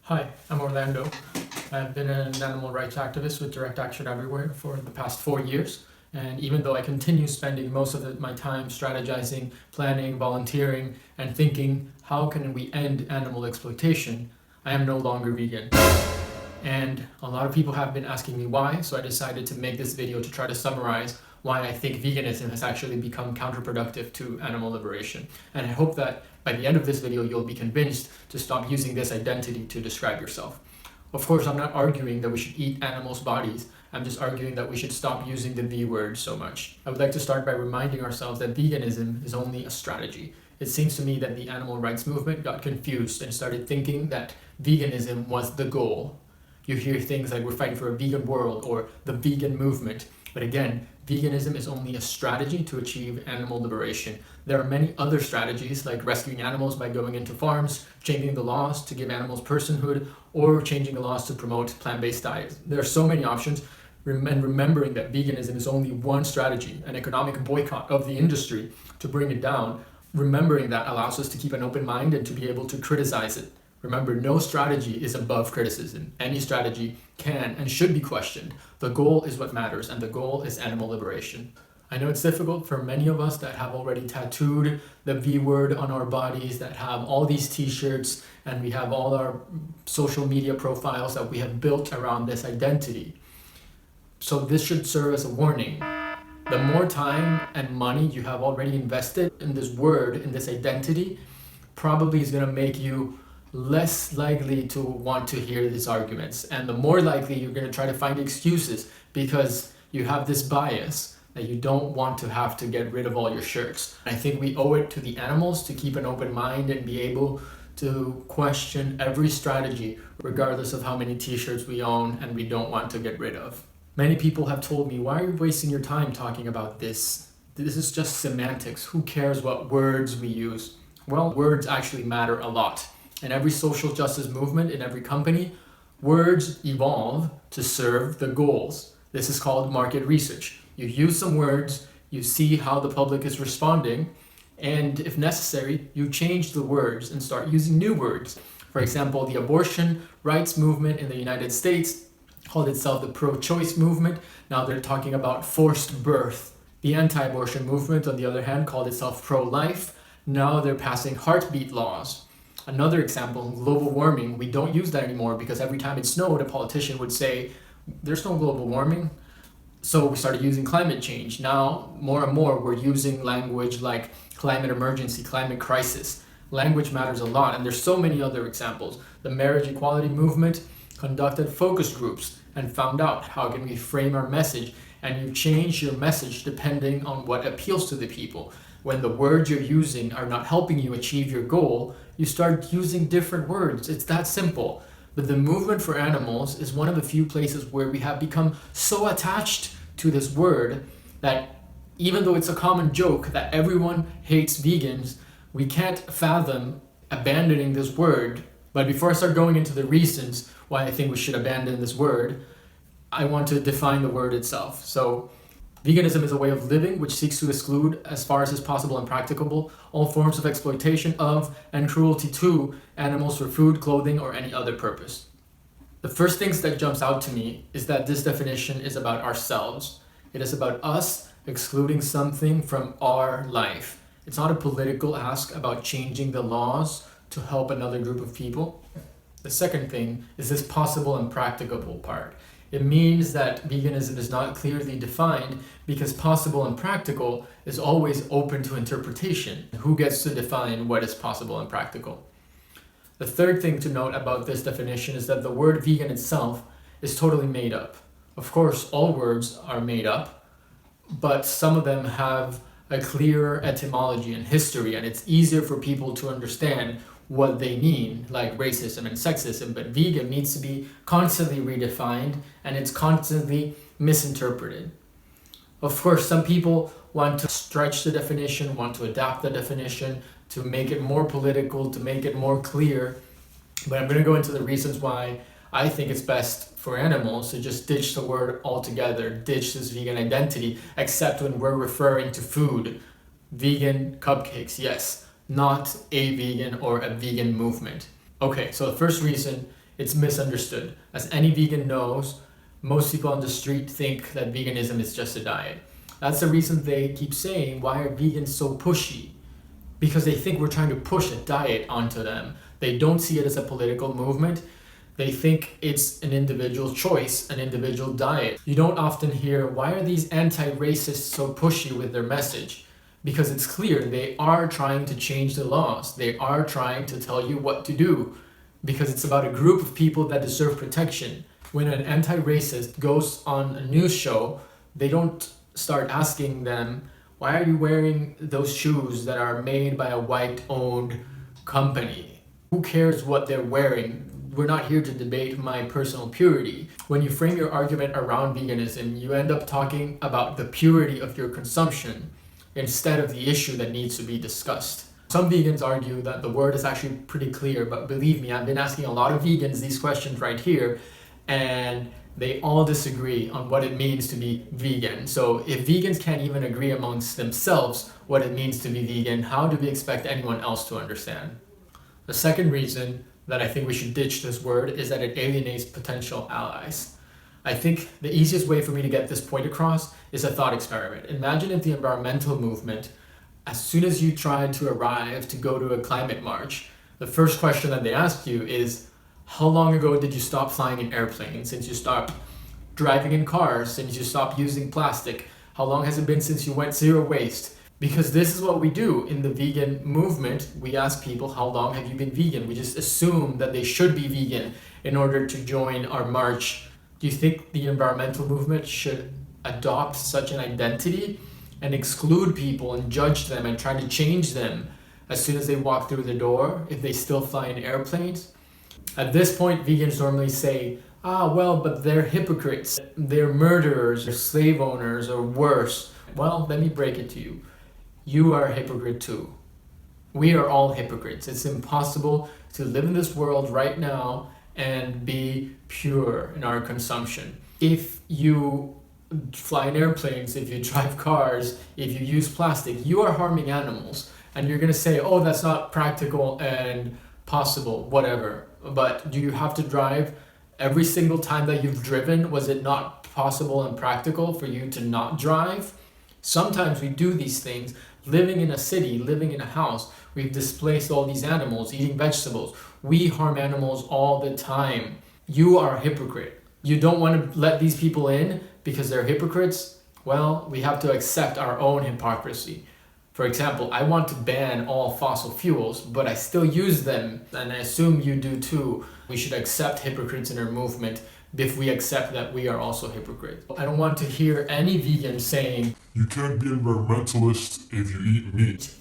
Hi, I'm Orlando. I've been an animal rights activist with Direct Action Everywhere for the past 4 years. And even though I continue spending most of my time strategizing, planning, volunteering, and thinking, how can we end animal exploitation, I am no longer vegan. And a lot of people have been asking me why, so I decided to make this video to try to summarize why I think veganism has actually become counterproductive to animal liberation. And I hope that by the end of this video, you'll be convinced to stop using this identity to describe yourself. Of course, I'm not arguing that we should eat animals' bodies. I'm just arguing that we should stop using the V word so much. I would like to start by reminding ourselves that veganism is only a strategy. It seems to me that the animal rights movement got confused and started thinking that veganism was the goal. You hear things like we're fighting for a vegan world or the vegan movement. But again, veganism is only a strategy to achieve animal liberation. There are many other strategies like rescuing animals by going into farms, changing the laws to give animals personhood, or changing the laws to promote plant-based diets. There are so many options, and remembering that veganism is only one strategy, an economic boycott of the industry to bring it down. Remembering that allows us to keep an open mind and to be able to criticize it. Remember, no strategy is above criticism. Any strategy can and should be questioned. The goal is what matters, and the goal is animal liberation. I know it's difficult for many of us that have already tattooed the V word on our bodies, that have all these t-shirts, and we have all our social media profiles that we have built around this identity. So this should serve as a warning. The more time and money you have already invested in this word, in this identity, probably is going to make you less likely to want to hear these arguments, and the more likely you're going to try to find excuses because you have this bias that you don't want to have to get rid of all your shirts. I think we owe it to the animals to keep an open mind and be able to question every strategy regardless of how many t-shirts we own and we don't want to get rid of. Many people have told me, why are you wasting your time talking about this? This is just semantics. Who cares what words we use? Well, words actually matter a lot. In every social justice movement, in every company, words evolve to serve the goals. This is called market research. You use some words, you see how the public is responding, and if necessary, you change the words and start using new words. For example, the abortion rights movement in the United States called itself the pro-choice movement. Now they're talking about forced birth. The anti-abortion movement, on the other hand, called itself pro-life. Now they're passing heartbeat laws. Another example, global warming. We don't use that anymore because every time it snowed, a politician would say, there's no global warming. So we started using climate change. Now, more and more, we're using language like climate emergency, climate crisis. Language matters a lot, and there's so many other examples. The marriage equality movement conducted focus groups and found out how can we frame our message, and you change your message depending on what appeals to the people. When the words you're using are not helping you achieve your goal, you start using different words. It's that simple. But the movement for animals is one of the few places where we have become so attached to this word that even though it's a common joke that everyone hates vegans, we can't fathom abandoning this word. But before I start going into the reasons why I think we should abandon this word, I want to define the word itself. So, veganism is a way of living which seeks to exclude, as far as is possible and practicable, all forms of exploitation of and cruelty to animals for food, clothing, or any other purpose. The first thing that jumps out to me is that this definition is about ourselves. It is about us excluding something from our life. It's not a political ask about changing the laws to help another group of people. The second thing is this possible and practicable part. It means that veganism is not clearly defined because possible and practical is always open to interpretation. Who gets to define what is possible and practical? The third thing to note about this definition is that the word vegan itself is totally made up. Of course, all words are made up, but some of them have a clearer etymology and history, and it's easier for people to understand what they mean, like racism and sexism, but vegan needs to be constantly redefined and it's constantly misinterpreted. Of course, some people want to stretch the definition, want to adapt the definition to make it more political, to make it more clear, but I'm going to go into the reasons why I think it's best for animals to just ditch the word altogether, ditch this vegan identity, except when we're referring to food. Vegan cupcakes, yes. Not a vegan or a vegan movement. Okay, so the first reason It's misunderstood. As any vegan knows, most people on the street think that veganism is just a diet. That's the reason they keep saying, why are vegans so pushy? Because they think we're trying to push a diet onto them. They don't see it as a political movement. They think it's an individual choice, an individual diet. You don't often hear, why are these anti-racists so pushy with their message? Because it's clear they are trying to change the laws. They are trying to tell you what to do. Because it's about a group of people that deserve protection. When an anti-racist goes on a news show, they don't start asking them, why are you wearing those shoes that are made by a white-owned company? Who cares what they're wearing? We're not here to debate my personal purity. When you frame your argument around veganism, you end up talking about the purity of your consumption instead of the issue that needs to be discussed. Some vegans argue that the word is actually pretty clear, but believe me, I've been asking a lot of vegans these questions right here, and they all disagree on what it means to be vegan. So if vegans can't even agree amongst themselves what it means to be vegan, how do we expect anyone else to understand? The second reason that I think we should ditch this word is that it alienates potential allies. I think the easiest way for me to get this point across is a thought experiment. Imagine if the environmental movement, as soon as you tried to arrive to go to a climate march, the first question that they ask you is, how long ago did you stop flying in airplanes? Since you stopped driving in cars? Since you stopped using plastic? How long has it been since you went zero waste? Because this is what we do in the vegan movement. We ask people, how long have you been vegan? We just assume that they should be vegan in order to join our march. Do you think the environmental movement should adopt such an identity and exclude people and judge them and try to change them as soon as they walk through the door if they still fly in airplanes? At this point, vegans normally say, well, but they're hypocrites. They're murderers or slave owners or worse. Well, let me break it to you. You are a hypocrite too. We are all hypocrites. It's impossible to live in this world right now and be pure in our consumption. If you fly in airplanes, if you drive cars, if you use plastic, you are harming animals. And you're going to say, oh, that's not practical and possible, whatever. But do you have to drive every single time that you've driven? Was it not possible and practical for you to not drive? Sometimes we do these things. Living in a city, living in a house, we've displaced all these animals, eating vegetables. We harm animals all the time. You are a hypocrite. You don't want to let these people in because they're hypocrites? Well, we have to accept our own hypocrisy. For example, I want to ban all fossil fuels, but I still use them, and I assume you do too. We should accept hypocrites in our movement if we accept that we are also hypocrites. I don't want to hear any vegan saying, you can't be an environmentalist if you eat meat.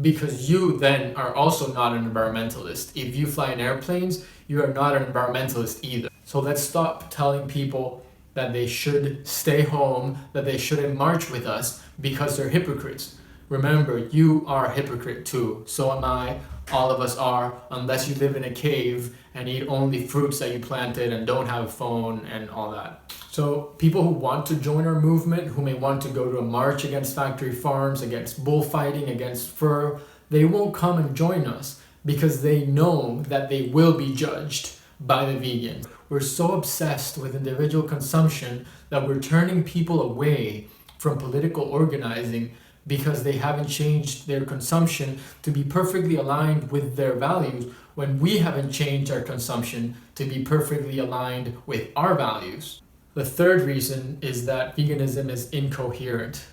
Because you then are also not an environmentalist. If you fly in airplanes, you are not an environmentalist either. So let's stop telling people that they should stay home, that they shouldn't march with us because they're hypocrites. Remember, you are a hypocrite too. So am I. All of us are, unless you live in a cave and eat only fruits that you planted and don't have a phone and all that. So people who want to join our movement, who may want to go to a march against factory farms, against bullfighting, against fur, they won't come and join us because they know that they will be judged by the vegans. We're so obsessed with individual consumption that we're turning people away from political organizing because they haven't changed their consumption to be perfectly aligned with their values when we haven't changed our consumption to be perfectly aligned with our values. The third reason is that veganism is incoherent.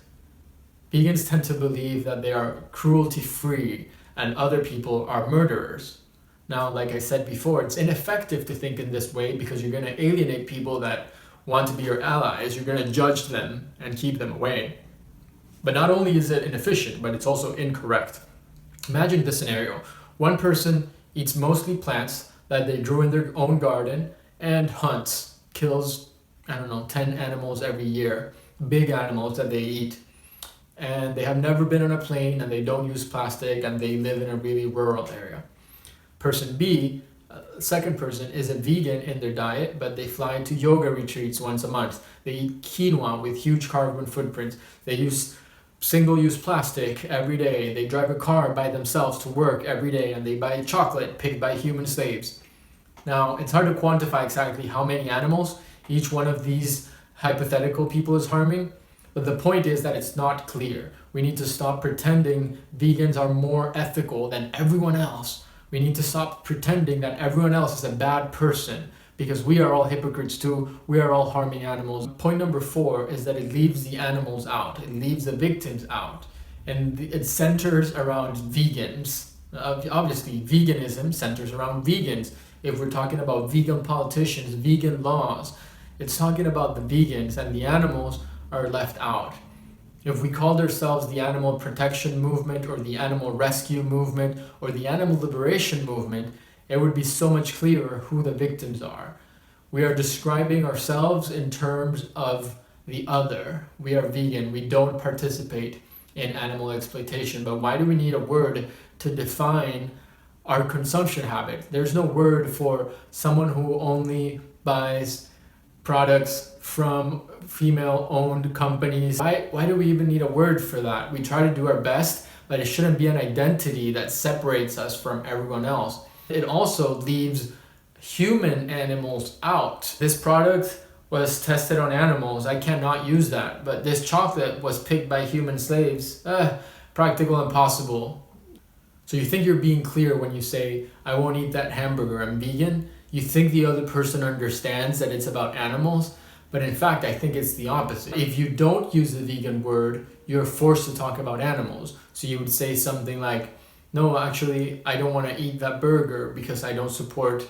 Vegans tend to believe that they are cruelty-free and other people are murderers. Now, like I said before, it's ineffective to think in this way because you're going to alienate people that want to be your allies. You're going to judge them and keep them away. But not only is it inefficient, but it's also incorrect. Imagine this scenario. One person eats mostly plants that they grew in their own garden and hunts, kills, 10 animals every year, big animals that they eat. And they have never been on a plane and they don't use plastic and they live in a really rural area. Person B, second person, is a vegan in their diet, but they fly to yoga retreats once a month. They eat quinoa with huge carbon footprints. They use single-use plastic every day. They drive a car by themselves to work every day, and they buy chocolate picked by human slaves. Now, it's hard to quantify exactly how many animals each one of these hypothetical people is harming, but the point is that it's not clear. We need to stop pretending vegans are more ethical than everyone else. We need to stop pretending that everyone else is a bad person, because we are all hypocrites too. We are all harming animals. Point number 4 is that it leaves the animals out. It leaves the victims out. And it centers around vegans. Obviously, veganism centers around vegans. If we're talking about vegan politicians, vegan laws, it's talking about the vegans, and the animals are left out. If we called ourselves the animal protection movement or the animal rescue movement or the animal liberation movement, it would be so much clearer who the victims are. We are describing ourselves in terms of the other. We are vegan. We don't participate in animal exploitation. But why do we need a word to define our consumption habit? There's no word for someone who only buys products from female-owned companies. Why do we even need a word for that? We try to do our best, but it shouldn't be an identity that separates us from everyone else. It also leaves human animals out. This product was tested on animals. I cannot use that. But this chocolate was picked by human slaves. Practical impossible. So you think you're being clear when you say, I won't eat that hamburger, I'm vegan? You think the other person understands that it's about animals? But in fact, I think it's the opposite. If you don't use the vegan word, you're forced to talk about animals. So you would say something like, no, actually, I don't want to eat that burger because I don't support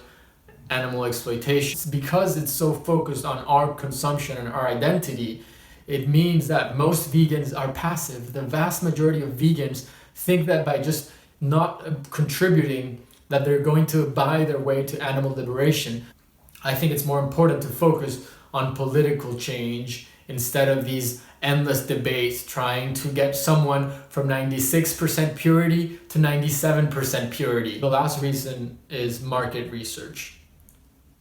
animal exploitation. Because it's so focused on our consumption and our identity, it means that most vegans are passive. The vast majority of vegans think that by just not contributing, that they're going to buy their way to animal liberation. I think it's more important to focus on political change instead of these endless debates trying to get someone from 96% purity to 97% purity. The last reason is market research.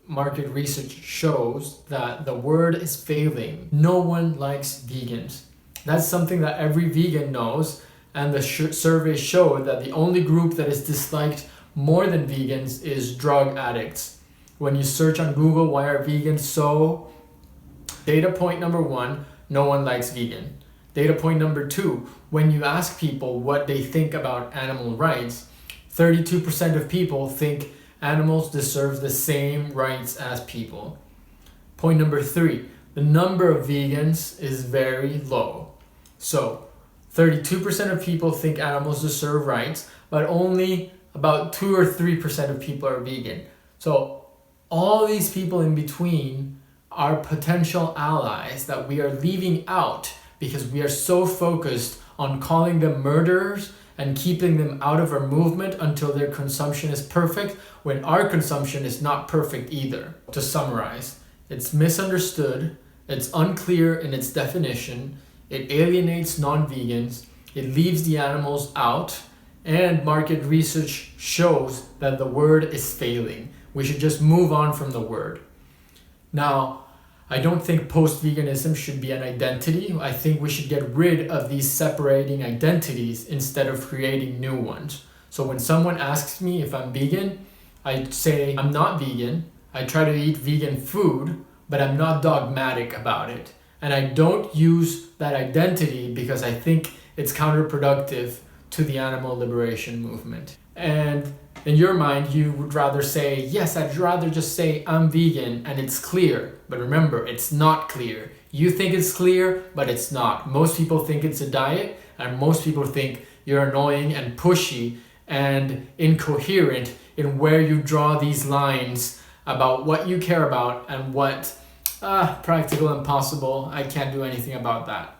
Market research shows that the word is failing. No one likes vegans. That's something that every vegan knows, and the surveys show that the only group that is disliked more than vegans is drug addicts. When you search on Google, why are vegans so? Data point number 1, no one likes vegan. Data point number 2, when you ask people what they think about animal rights, 32% of people think animals deserve the same rights as people. Point number 3, the number of vegans is very low. So 32% of people think animals deserve rights, but only about 2 or 3% of people are vegan. So all these people in between are potential allies that we are leaving out because we are so focused on calling them murderers and keeping them out of our movement until their consumption is perfect, when our consumption is not perfect either. To summarize, it's misunderstood, it's unclear in its definition, it alienates non-vegans, it leaves the animals out, and market research shows that the word is failing. We should just move on from the word. Now, I don't think post-veganism should be an identity. I think we should get rid of these separating identities instead of creating new ones. So when someone asks me if I'm vegan, I say I'm not vegan. I try to eat vegan food, but I'm not dogmatic about it. And I don't use that identity because I think it's counterproductive to the animal liberation movement. And in your mind, you would rather say, yes, I'd rather just say I'm vegan and it's clear. But remember, it's not clear. You think it's clear, but it's not. Most people think it's a diet, and most people think you're annoying and pushy and incoherent in where you draw these lines about what you care about and what practical impossible. I can't do anything about that.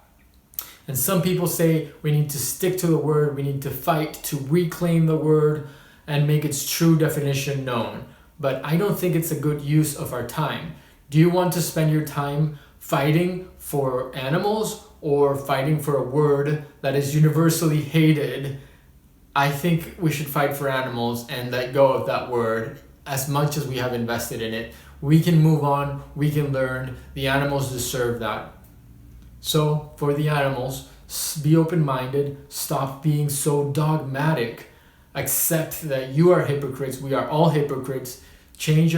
And some people say we need to stick to the word, we need to fight to reclaim the word and make its true definition known. But I don't think it's a good use of our time. Do you want to spend your time fighting for animals or fighting for a word that is universally hated? I think we should fight for animals and let go of that word as much as we have invested in it. We can move on, we can learn, the animals deserve that. So for the animals, be open-minded, stop being so dogmatic, accept that you are hypocrites, we are all hypocrites, change your